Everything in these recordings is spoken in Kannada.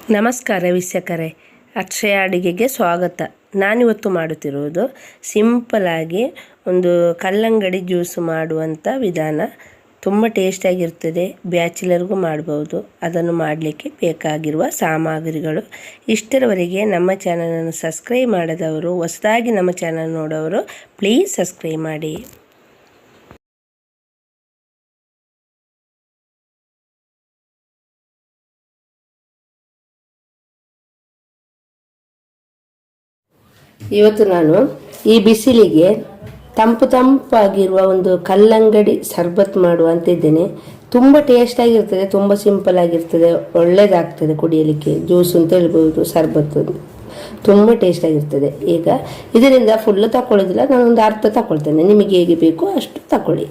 ನಮಸ್ಕಾರ ವೀಕ್ಷಕರೇ, ಅಕ್ಷಯ ಅಡುಗೆಗೆ ಸ್ವಾಗತ. ನಾನಿವತ್ತು ಮಾಡುತ್ತಿರುವುದು ಸಿಂಪಲಾಗಿ ಒಂದು ಕಲ್ಲಂಗಡಿ ಜ್ಯೂಸ್ ಮಾಡುವಂಥ ವಿಧಾನ. ತುಂಬ ಟೇಸ್ಟಾಗಿರ್ತದೆ, ಬ್ಯಾಚುಲರ್ಗೂ ಮಾಡ್ಬೋದು. ಅದನ್ನು ಮಾಡಲಿಕ್ಕೆ ಬೇಕಾಗಿರುವ ಸಾಮಗ್ರಿಗಳು ಇಷ್ಟರವರೆಗೆ ನಮ್ಮ ಚಾನಲನ್ನು ಸಬ್ಸ್ಕ್ರೈಬ್ ಮಾಡದವರು, ಹೊಸದಾಗಿ ನಮ್ಮ ಚಾನಲ್ ನೋಡೋರು ಪ್ಲೀಸ್ ಸಬ್ಸ್ಕ್ರೈಬ್ ಮಾಡಿ. ಇವತ್ತು ನಾನು ಈ ಬಿಸಿಲಿಗೆ ತಂಪಾಗಿರುವ ಒಂದು ಕಲ್ಲಂಗಡಿ ಸರ್ಬತ್ ಮಾಡುವಂತಿದ್ದೇನೆ. ತುಂಬ ಟೇಸ್ಟಾಗಿರ್ತದೆ, ತುಂಬ ಸಿಂಪಲ್ ಆಗಿರ್ತದೆ, ಒಳ್ಳೆಯದಾಗ್ತದೆ ಕುಡಿಯಲಿಕ್ಕೆ. ಜ್ಯೂಸ್ ಅಂತ ಹೇಳ್ಬೋದು, ಸರ್ಬತ್ತು ತುಂಬ ಟೇಸ್ಟಾಗಿರ್ತದೆ. ಈಗ ಇದರಿಂದ ಫುಲ್ಲು ತಗೊಳ್ಳೋದಿಲ್ಲ, ನಾನೊಂದು ಅರ್ಧ ತಗೊಳ್ತೇನೆ. ನಿಮಗೆ ಹೇಗೆ ಬೇಕು ಅಷ್ಟು ತಗೊಳ್ಳಿ.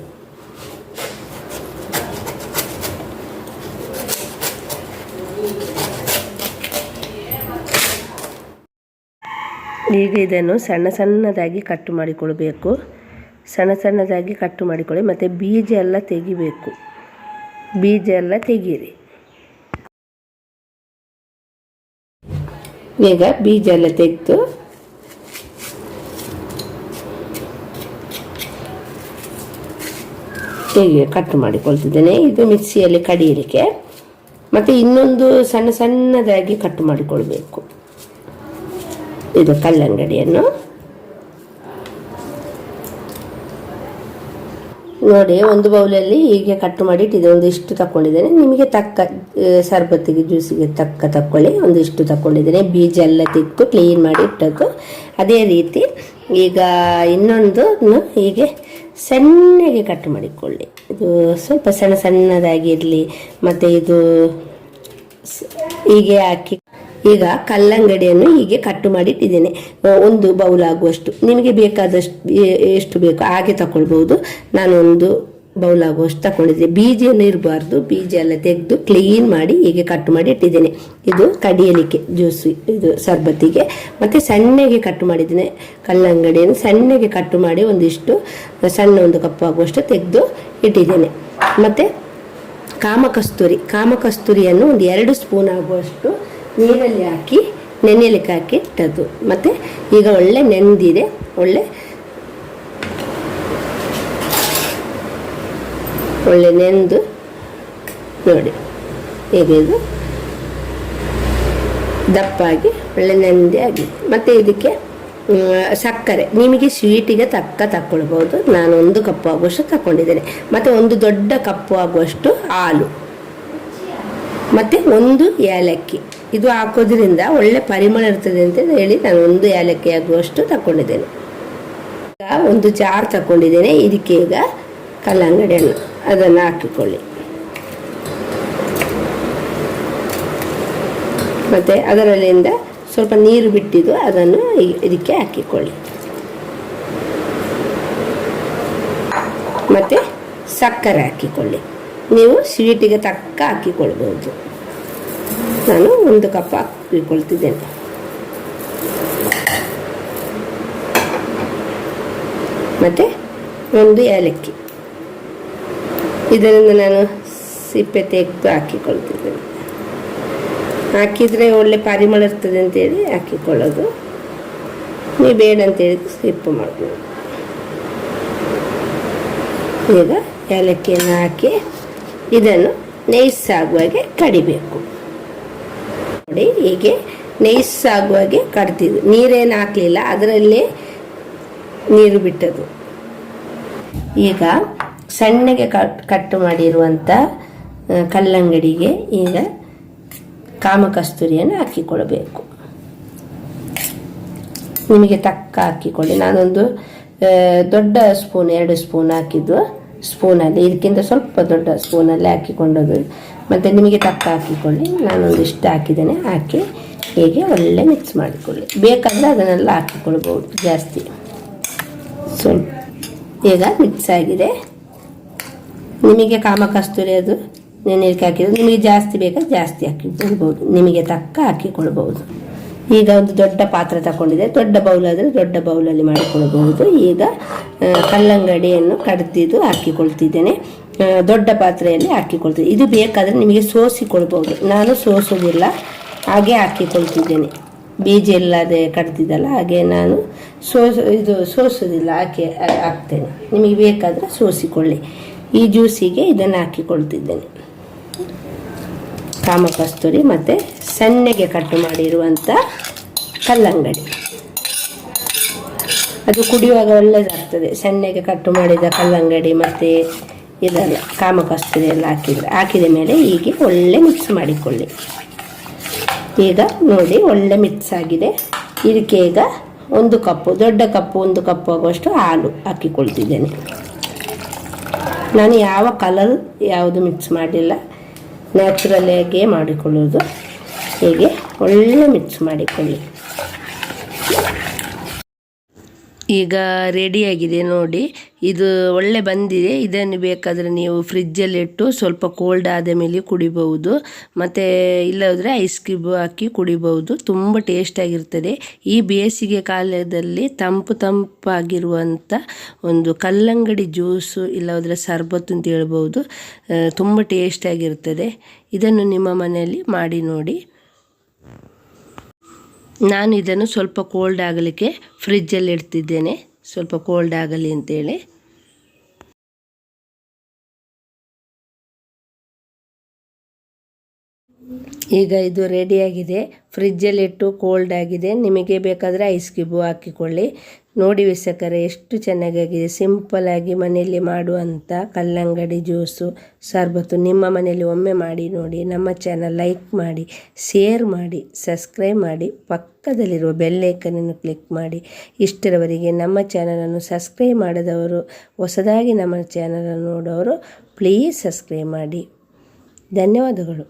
ಈಗ ಇದನ್ನು ಸಣ್ಣದಾಗಿ ಕಟ್ಟು ಮಾಡಿಕೊಳ್ಬೇಕು. ಸಣ್ಣದಾಗಿ ಕಟ್ಟು ಮಾಡಿಕೊಳ್ಳಿ. ಮತ್ತು ಬೀಜ ಎಲ್ಲ ತೆಗಿಬೇಕು. ಬೀಜ ಎಲ್ಲ ತೆಗೀರಿ. ಈಗ ಬೀಜ ಎಲ್ಲ ತೆಗೆದು ಹೀಗೆ ಕಟ್ಟು ಮಾಡಿಕೊಳ್ತಿದ್ದೇನೆ. ಇದು ಮಿಕ್ಸಿಯಲ್ಲಿ ಕಡಿಯಲಿಕ್ಕೆ. ಮತ್ತು ಇನ್ನೊಂದು ಸಣ್ಣದಾಗಿ ಕಟ್ಟು ಮಾಡಿಕೊಳ್ಬೇಕು. ಇದು ಕಲ್ಲಂಗಡಿಯನ್ನು ನೋಡಿ, ಒಂದು ಬೌಲಲ್ಲಿ ಹೀಗೆ ಕಟ್ಟು ಮಾಡಿ ಇಟ್ಟಿದೆ. ಒಂದಿಷ್ಟು ತಗೊಂಡಿದ್ದೇನೆ. ನಿಮಗೆ ತಕ್ಕ ಸರ್ಬತ್ತಿಗೆ ಜ್ಯೂಸಿಗೆ ತಕ್ಕೊಳ್ಳಿ. ಒಂದಿಷ್ಟು ತಗೊಂಡಿದ್ದೇನೆ. ಬೀಜ ಎಲ್ಲ ತೆಗೆದು ಕ್ಲೀನ್ ಮಾಡಿ ಇಟ್ಟದ್ದು. ಅದೇ ರೀತಿ ಈಗ ಇನ್ನೊಂದು ಹೀಗೆ ಸಣ್ಣಗೆ ಕಟ್ಟು ಮಾಡಿಕೊಳ್ಳಿ. ಇದು ಸ್ವಲ್ಪ ಸಣ್ಣದಾಗಿರಲಿ. ಮತ್ತು ಇದು ಹೀಗೆ ಹಾಕಿ ಈಗ ಕಲ್ಲಂಗಡಿಯನ್ನು ಹೀಗೆ ಕಟ್ಟು ಮಾಡಿ ಇಟ್ಟಿದ್ದೇನೆ. ಒಂದು ಬೌಲ್ ಆಗುವಷ್ಟು, ನಿಮಗೆ ಬೇಕಾದಷ್ಟು ಎಷ್ಟು ಬೇಕು ಹಾಗೆ ತಗೊಳ್ಬೋದು. ನಾನು ಒಂದು ಬೌಲ್ ಆಗುವಷ್ಟು ತಗೊಂಡಿದ್ದೆ. ಬೀಜ ಏನು ಇರಬಾರ್ದು. ಬೀಜ ಎಲ್ಲ ತೆಗೆದು ಕ್ಲೀನ್ ಮಾಡಿ ಹೀಗೆ ಕಟ್ಟು ಮಾಡಿ ಇಟ್ಟಿದ್ದೇನೆ. ಇದು ಕಡಿಯಲಿಕ್ಕೆ ಜ್ಯೂಸ್, ಇದು ಸರ್ಬತ್ತಿಗೆ. ಮತ್ತು ಸಣ್ಣಗೆ ಕಟ್ಟು ಮಾಡಿದ್ದೇನೆ. ಕಲ್ಲಂಗಡಿಯನ್ನು ಸಣ್ಣಗೆ ಕಟ್ಟು ಮಾಡಿ ಒಂದಿಷ್ಟು ಸಣ್ಣ ಒಂದು ಕಪ್ ಆಗುವಷ್ಟು ತೆಗೆದು ಇಟ್ಟಿದ್ದೇನೆ. ಮತ್ತು ಕಾಮಕಸ್ತೂರಿಯನ್ನು ಒಂದು 2 ಸ್ಪೂನ್ ಆಗುವಷ್ಟು ನೀರಲ್ಲಿ ಹಾಕಿ ನೆನೆಯಲಿಕ್ಕೆ ಹಾಕಿ ಇಟ್ಟದ್ದು. ಮತ್ತು ಈಗ ಒಳ್ಳೆ ನೆಂದಿದೆ. ಒಳ್ಳೆ ನೆಂದು ನೋಡಿ ಹೇಗೆ ಇದು ದಪ್ಪಾಗಿ ಒಳ್ಳೆ ನೆಂದೇ ಆಗಿದೆ. ಮತ್ತು ಇದಕ್ಕೆ ಸಕ್ಕರೆ ನಿಮಗೆ ಸ್ವೀಟಿಗೆ ತಕ್ಕೊಳ್ಬೋದು. ನಾನು 1 ಕಪ್ ಆಗುವಷ್ಟು ತಗೊಂಡಿದ್ದೇನೆ. ಮತ್ತು ಒಂದು ದೊಡ್ಡ ಕಪ್ಪು ಆಗುವಷ್ಟು ಹಾಲು, ಮತ್ತು 1 ಏಲಕ್ಕಿ. ಇದು ಹಾಕೋದ್ರಿಂದ ಒಳ್ಳೆ ಪರಿಮಳ ಇರ್ತದೆ ಅಂತ ಹೇಳಿ ನಾನು 1 ಏಲಕ್ಕಿ ಆಗುವಷ್ಟು ತಗೊಂಡಿದ್ದೇನೆ. ಈಗ ಒಂದು ಜಾರ್ ತಗೊಂಡಿದ್ದೇನೆ. ಇದಕ್ಕೆ ಈಗ ಕಲ್ಲಂಗಡಿಯನ್ನು ಅದನ್ನು ಹಾಕಿಕೊಳ್ಳಿ. ಮತ್ತು ಅದರಲ್ಲಿಂದ ಸ್ವಲ್ಪ ನೀರು ಬಿಟ್ಟಿದ್ದು ಅದನ್ನು ಇದಕ್ಕೆ ಹಾಕಿಕೊಳ್ಳಿ. ಮತ್ತು ಸಕ್ಕರೆ ಹಾಕಿಕೊಳ್ಳಿ. ನೀವು ಸ್ವೀಟಿಗೆ ತಕ್ಕ ಹಾಕಿಕೊಳ್ಬೋದು. ನಾನು 1 ಕಪ್ ಹಾಕಿಕೊಳ್ತಿದ್ದೇನೆ. ಮತ್ತು 1 ಏಲಕ್ಕಿ. ಇದರಿಂದ ನಾನು ಸಿಪ್ಪೆ ತೆಗೆದು ಹಾಕಿಕೊಳ್ತಿದ್ದೇನೆ. ಹಾಕಿದರೆ ಒಳ್ಳೆ ಪರಿಮಳ ಇರ್ತದೆ ಅಂತೇಳಿ ಹಾಕಿಕೊಳ್ಳೋದು. ನೀವು ಬೇಡ ಅಂತೇಳಿ ಸಿಪ್ಪು ಮಾಡ್ಬೋದು. ಈಗ ಏಲಕ್ಕಿಯನ್ನು ಹಾಕಿ ಇದನ್ನು ನೈಸ್ ಆಗುವಾಗೆ ಕಡಿಬೇಕು. ನೋಡಿ ಹೀಗೆ ನೈಸ್ ಆಗುವಾಗೆ ಕಡ್ತಿದ್ದು. ನೀರೇನು ಹಾಕಲಿಲ್ಲ, ಅದರಲ್ಲೇ ನೀರು ಬಿಟ್ಟದು. ಈಗ ಸಣ್ಣಗೆ ಕಟ್ಟು ಮಾಡಿರುವಂಥ ಕಲ್ಲಂಗಡಿಗೆ ಈಗ ಕಾಮಕಸ್ತೂರಿಯನ್ನು ಹಾಕಿಕೊಳ್ಬೇಕು. ನಿಮಗೆ ತಕ್ಕ ಹಾಕಿಕೊಳ್ಳಿ. ನಾನೊಂದು ದೊಡ್ಡ ಸ್ಪೂನ್ 2 ಸ್ಪೂನ್ ಹಾಕಿದ್ದು ಸ್ಪೂನಲ್ಲಿ, ಇದಕ್ಕಿಂತ ಸ್ವಲ್ಪ ದೊಡ್ಡ ಸ್ಪೂನಲ್ಲಿ ಹಾಕಿಕೊಂಡದ್ದು. ಮತ್ತು ನಿಮಗೆ ತಕ್ಕ ಹಾಕಿಕೊಳ್ಳಿ. ನಾನೊಂದಿಷ್ಟು ಹಾಕಿದ್ದೇನೆ. ಹಾಕಿ ಹೀಗೆ ಒಳ್ಳೆ ಮಿಕ್ಸ್ ಮಾಡಿಕೊಳ್ಳಿ. ಬೇಕಾದರೆ ಅದನ್ನೆಲ್ಲ ಹಾಕಿಕೊಳ್ಬೋದು ಜಾಸ್ತಿ. ಸ್ವಲ್ಪ ಈಗ ಮಿಕ್ಸ್ ಆಗಿದೆ. ನಿಮಗೆ ಕಾಮಕಸ್ತೂರಿ ಅದು ನೆನೆಯಲಿಕ್ಕೆ ಹಾಕಿದ್ದು, ನಿಮಗೆ ಜಾಸ್ತಿ ಬೇಕಾದ್ರೆ ಜಾಸ್ತಿ ಹಾಕಿಕೊಳ್ಬೋದು, ನಿಮಗೆ ತಕ್ಕ ಹಾಕಿಕೊಳ್ಬೋದು. ಈಗ ಒಂದು ದೊಡ್ಡ ಪಾತ್ರೆ ತಗೊಂಡಿದೆ. ದೊಡ್ಡ ಬೌಲ್ ಆದರೆ ದೊಡ್ಡ ಬೌಲಲ್ಲಿ ಮಾಡಿಕೊಳ್ಬಹುದು. ಈಗ ಕಲ್ಲಂಗಡಿಯನ್ನು ಕಡ್ದಿದ್ದು ಹಾಕಿಕೊಳ್ತಿದ್ದೇನೆ. ದೊಡ್ಡ ಪಾತ್ರೆಯಲ್ಲಿ ಹಾಕಿಕೊಳ್ತೀನಿ. ಇದು ಬೇಕಾದರೆ ನಿಮಗೆ ಸೋಸಿಕೊಳ್ಬೋದು. ನಾನು ಸೋಸೋದಿಲ್ಲ, ಹಾಗೆ ಹಾಕಿಕೊಳ್ತಿದ್ದೇನೆ. ಬೀಜ ಇಲ್ಲದೆ ಕಟ್ತಿದ್ದಲ್ಲ, ಹಾಗೆ ನಾನು ಸೋಸೋದಿಲ್ಲ, ಹಾಕ್ತೇನೆ. ನಿಮಗೆ ಬೇಕಾದರೆ ಸೋಸಿಕೊಳ್ಳಿ. ಈ ಜ್ಯೂಸಿಗೆ ಇದನ್ನು ಹಾಕಿಕೊಳ್ತಿದ್ದೇನೆ. ಕಾಮಕಸ್ತೂರಿ ಮತ್ತು ಸಣ್ಣಗೆ ಕಟ್ಟು ಮಾಡಿರುವಂಥ ಕಲ್ಲಂಗಡಿ, ಅದು ಕುಡಿಯುವಾಗ ಒಳ್ಳೆಯದಾಗ್ತದೆ. ಸಣ್ಣಗೆ ಕಟ್ಟು ಮಾಡಿದ ಕಲ್ಲಂಗಡಿ ಮತ್ತು ಇದೆಲ್ಲ ಕಾಮಕಸ್ತೂರಿ ಎಲ್ಲ ಹಾಕಿದ ಮೇಲೆ ಹೀಗೆ ಒಳ್ಳೆ ಮಿಕ್ಸ್ ಮಾಡಿಕೊಳ್ಳಿ. ಈಗ ನೋಡಿ ಒಳ್ಳೆ ಮಿಕ್ಸ್ ಆಗಿದೆ. ಇದಕ್ಕೆ ಈಗ 1 ಕಪ್ಪು, ದೊಡ್ಡ ಕಪ್ಪು 1 ಕಪ್ಪು ಆಗುವಷ್ಟು ಹಾಲು ಹಾಕಿಕೊಳ್ತಿದ್ದೇನೆ. ನಾನು ಯಾವ ಕಲರ್ ಯಾವುದು ಮಿಕ್ಸ್ ಮಾಡಲಿಲ್ಲ, ನ್ಯಾಚುರಲಾಗೇ ಮಾಡಿಕೊಳ್ಳೋದು. ಹೀಗೆ ಒಳ್ಳೆ ಮಿಕ್ಸ್ ಮಾಡಿಕೊಳ್ಳಿ. ಈಗ ರೆಡಿಯಾಗಿದೆ ನೋಡಿ, ಇದು ಒಳ್ಳೆ ಬಂದಿದೆ. ಇದನ್ನು ಬೇಕಾದರೆ ನೀವು ಫ್ರಿಜ್ಜಲ್ಲಿಟ್ಟು ಸ್ವಲ್ಪ ಕೋಲ್ಡ್ ಆದ ಮೇಲೆ ಕುಡಿಬಹುದು, ಮತ್ತು ಇಲ್ಲದ್ರೆ ಐಸ್ ಕ್ಯೂಬ್ ಹಾಕಿ ಕುಡಿಬಹುದು. ತುಂಬ ಟೇಸ್ಟಾಗಿರ್ತದೆ. ಈ ಬೇಸಿಗೆ ಕಾಲದಲ್ಲಿ ತಂಪಾಗಿರುವಂಥ ಒಂದು ಕಲ್ಲಂಗಡಿ ಜ್ಯೂಸು ಇಲ್ಲದ್ರೆ ಸರ್ಬತ್ತು ಅಂತ ಹೇಳ್ಬೋದು. ತುಂಬ ಟೇಸ್ಟಾಗಿರ್ತದೆ. ಇದನ್ನು ನಿಮ್ಮ ಮನೆಯಲ್ಲಿ ಮಾಡಿ ನೋಡಿ. ನಾನು ಇದನ್ನು ಸ್ವಲ್ಪ ಕೋಲ್ಡ್ ಆಗಲಿಕ್ಕೆ ಫ್ರಿಜ್ಜಲ್ಲಿ ಇಡ್ತಿದ್ದೇನೆ, ಸ್ವಲ್ಪ ಕೋಲ್ಡ್ ಆಗಲಿ ಅಂತೇಳಿ. ಈಗ ಇದು ರೆಡಿಯಾಗಿದೆ, ಫ್ರಿಜ್ಜಲ್ಲಿಟ್ಟು ಕೋಲ್ಡ್ ಆಗಿದೆ. ನಿಮಗೆ ಬೇಕಾದರೆ ಐಸ್ ಕ್ಯೂಬು ಹಾಕಿಕೊಳ್ಳಿ. ನೋಡಿ ವೀಕ್ಷಕರೇ, ಎಷ್ಟು ಚೆನ್ನಾಗಿದೆ. ಸಿಂಪಲ್ಲಾಗಿ ಮನೆಯಲ್ಲಿ ಮಾಡುವಂಥ ಕಲ್ಲಂಗಡಿ ಜ್ಯೂಸು ಸರ್ಬತ್ತು ನಿಮ್ಮ ಮನೆಯಲ್ಲಿ ಒಮ್ಮೆ ಮಾಡಿ ನೋಡಿ. ನಮ್ಮ ಚಾನಲ್ ಲೈಕ್ ಮಾಡಿ, ಶೇರ್ ಮಾಡಿ, ಸಬ್ಸ್ಕ್ರೈಬ್ ಮಾಡಿ, ಪಕ್ಕದಲ್ಲಿರುವ ಬೆಲ್ ಐಕನನ್ನು ಕ್ಲಿಕ್ ಮಾಡಿ. ಇಷ್ಟರವರೆಗೆ ನಮ್ಮ ಚಾನಲನ್ನು ಸಬ್ಸ್ಕ್ರೈಬ್ ಮಾಡದವರು, ಹೊಸದಾಗಿ ನಮ್ಮ ಚಾನಲನ್ನು ನೋಡೋರು ಪ್ಲೀಸ್ ಸಬ್ಸ್ಕ್ರೈಬ್ ಮಾಡಿ. ಧನ್ಯವಾದಗಳು.